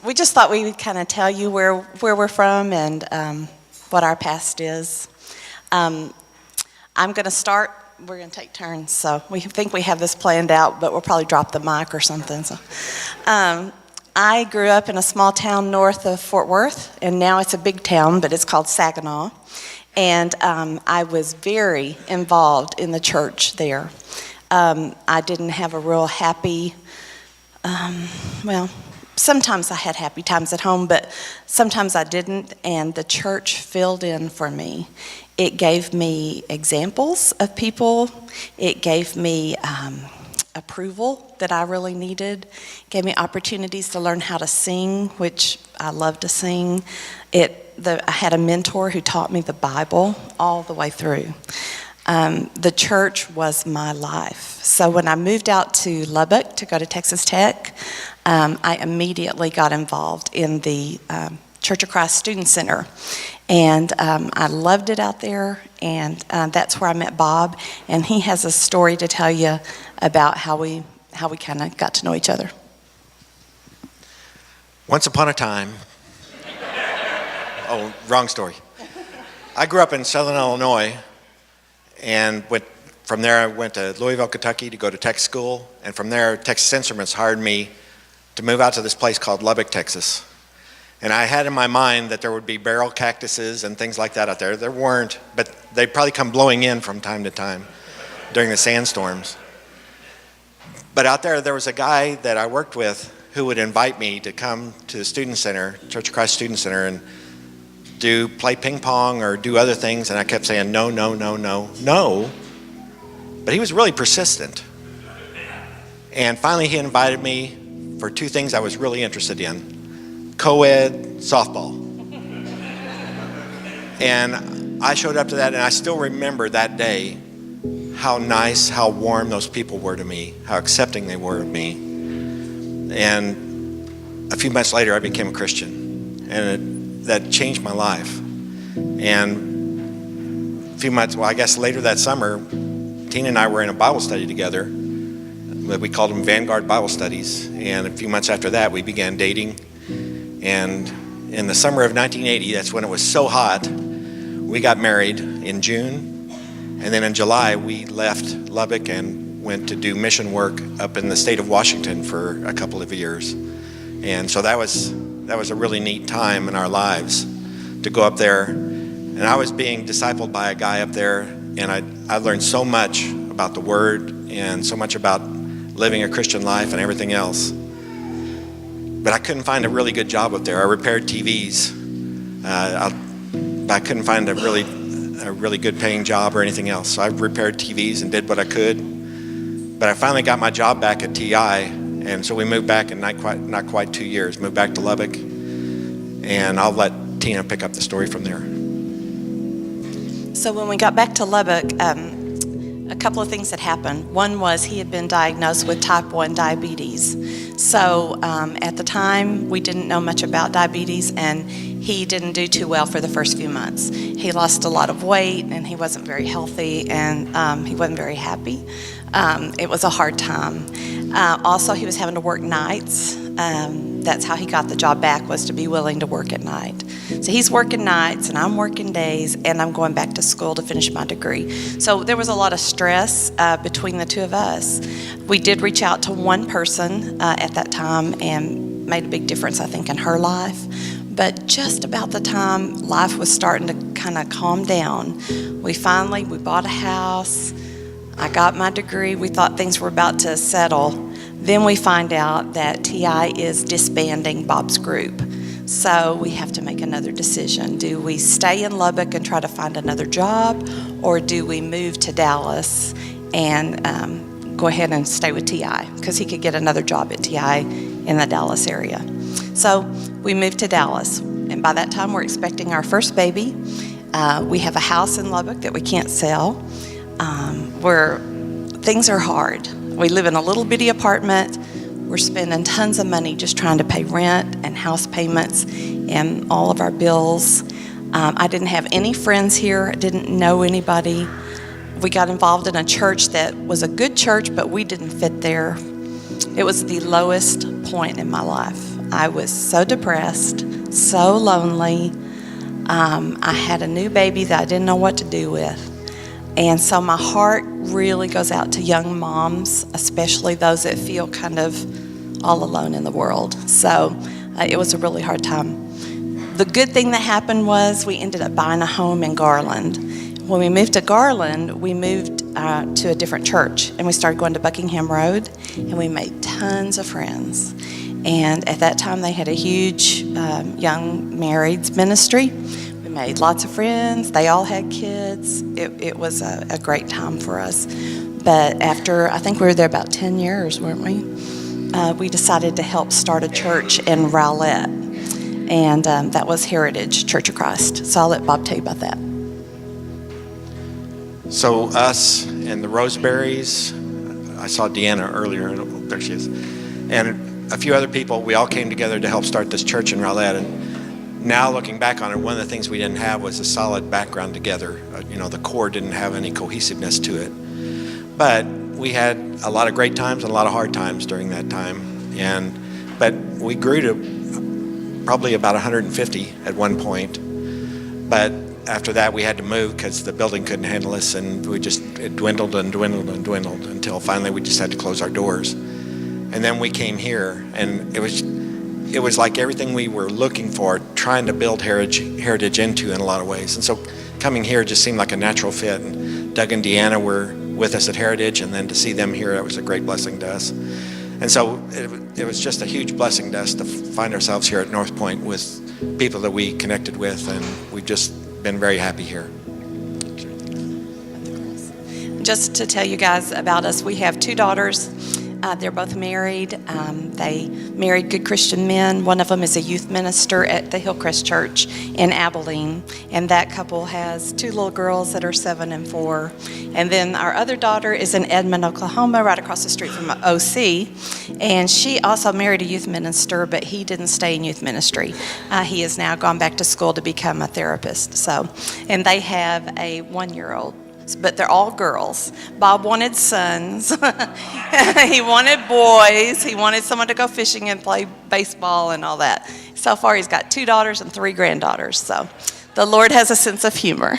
we just thought we would kind of tell you where we're from and what our past is. I'm going to start. We're going to take turns, so we think we have this planned out, but we'll probably drop the mic or something. So, I grew up in a small town north of Fort Worth, and now it's a big town, but it's called Saginaw. And I was very involved in the church there. I didn't have a real happy, sometimes I had happy times at home, but sometimes I didn't, and the church filled in for me. It gave me examples of people. It gave me approval that I really needed. It gave me opportunities to learn how to sing, which I love to sing. I had a mentor who taught me the Bible all the way through. The church was my life. So when I moved out to Lubbock to go to Texas Tech, I immediately got involved in the Church of Christ Student Center. And I loved it out there, and that's where I met Bob. And he has a story to tell you about how we kind of got to know each other. Once upon a time, oh, wrong story. I grew up in Southern Illinois, and from there I went to Louisville, Kentucky to go to tech school, and from there Texas Instruments hired me to move out to this place called Lubbock, Texas. And I had in my mind that there would be barrel cactuses and things like that out there. There weren't, but they'd probably come blowing in from time to time during the sandstorms. But out there was a guy that I worked with who would invite me to come to the Student Center, Church of Christ Student Center, and play ping pong or do other things. And I kept saying, no, no, no, no, no. But he was really persistent. And finally he invited me for two things I was really interested in. Co-ed softball. And I showed up to that, and I still remember that day how nice, how warm those people were to me, how accepting they were of me. And a few months later, I became a Christian, and that changed my life. And a few months, I guess later that summer, Tina and I were in a Bible study together. We called them Vanguard Bible Studies. And a few months after that, we began dating. And in the summer of 1980, that's when it was so hot, we got married in June. And then in July, we left Lubbock and went to do mission work up in the state of Washington for a couple of years. And so that was a really neat time in our lives to go up there. And I was being discipled by a guy up there, and I learned so much about the Word and so much about living a Christian life and everything else. But I couldn't find a really good job up there. I repaired TVs. But I couldn't find a really good paying job or anything else. So I repaired TVs and did what I could. But I finally got my job back at TI, and so we moved back in not quite 2 years. Moved back to Lubbock, and I'll let Tina pick up the story from there. So when we got back to Lubbock, a couple of things had happened. One was he had been diagnosed with type 1 diabetes. So at the time, we didn't know much about diabetes, and he didn't do too well for the first few months. He lost a lot of weight, and he wasn't very healthy, and he wasn't very happy. It was a hard time. Also, he was having to work nights. That's how he got the job back, was to be willing to work at night. So he's working nights, and I'm working days, and I'm going back to school to finish my degree. So there was a lot of stress between the two of us. We did reach out to one person at that time and made a big difference, I think, in her life. But just about the time life was starting to kind of calm down, we bought a house. I got my degree. We thought things were about to settle. Then we find out that TI is disbanding Bob's group. So we have to make another decision. Do we stay in Lubbock and try to find another job, or do we move to Dallas and go ahead and stay with TI? Because he could get another job at TI in the Dallas area. So we moved to Dallas, and by that time we're expecting our first baby. We have a house in Lubbock that we can't sell. Things are hard. We live in a little bitty apartment. We're spending tons of money just trying to pay rent and house payments and all of our bills. I didn't have any friends here. I didn't know anybody. We got involved in a church that was a good church, but we didn't fit there. It was the lowest point in my life. I was so depressed, so lonely. I had a new baby that I didn't know what to do with. And so my heart really goes out to young moms, especially those that feel kind of all alone in the world. So it was a really hard time. The good thing that happened was we ended up buying a home in Garland. When we moved to Garland, we moved to a different church, and we started going to Buckingham Road, and we made tons of friends. And at that time, they had a huge young marrieds ministry. We made lots of friends. They all had kids. It was a great time for us. But after, I think we were there about 10 years, weren't we? We decided to help start a church in Rowlett, and that was Heritage Church of Christ. So I'll let Bob tell you about that. So us and the Roseberries, I saw Deanna earlier, there she is, and a few other people, we all came together to help start this church in Rowlett. And now looking back on it, one of the things we didn't have was a solid background together. The core didn't have any cohesiveness to it. But we had a lot of great times and a lot of hard times during that time. But we grew to probably about 150 at one point. But after that, we had to move because the building couldn't handle us, and it dwindled and dwindled and dwindled until finally we just had to close our doors. And then we came here, and it was like everything we were looking for, trying to build heritage into in a lot of ways. And so coming here just seemed like a natural fit. And Doug and Deanna were with us at Heritage, and then to see them here, that was a great blessing to us. And so it was just a huge blessing to us to find ourselves here at North Point with people that we connected with, and we've just been very happy here. Just to tell you guys about us, we have 2 daughters. They're both married. They married good Christian men. One of them is a youth minister at the Hillcrest Church in Abilene, and that couple has 2 little girls that are 7 and 4. And then our other daughter is in Edmond, Oklahoma, right across the street from OC, and she also married a youth minister, but he didn't stay in youth ministry. He has now gone back to school to become a therapist. And they have a 1-year-old. But they're all girls. Bob wanted sons. He wanted boys. He wanted someone to go fishing and play baseball and all that. So far, he's got 2 daughters and 3 granddaughters. So the Lord has a sense of humor.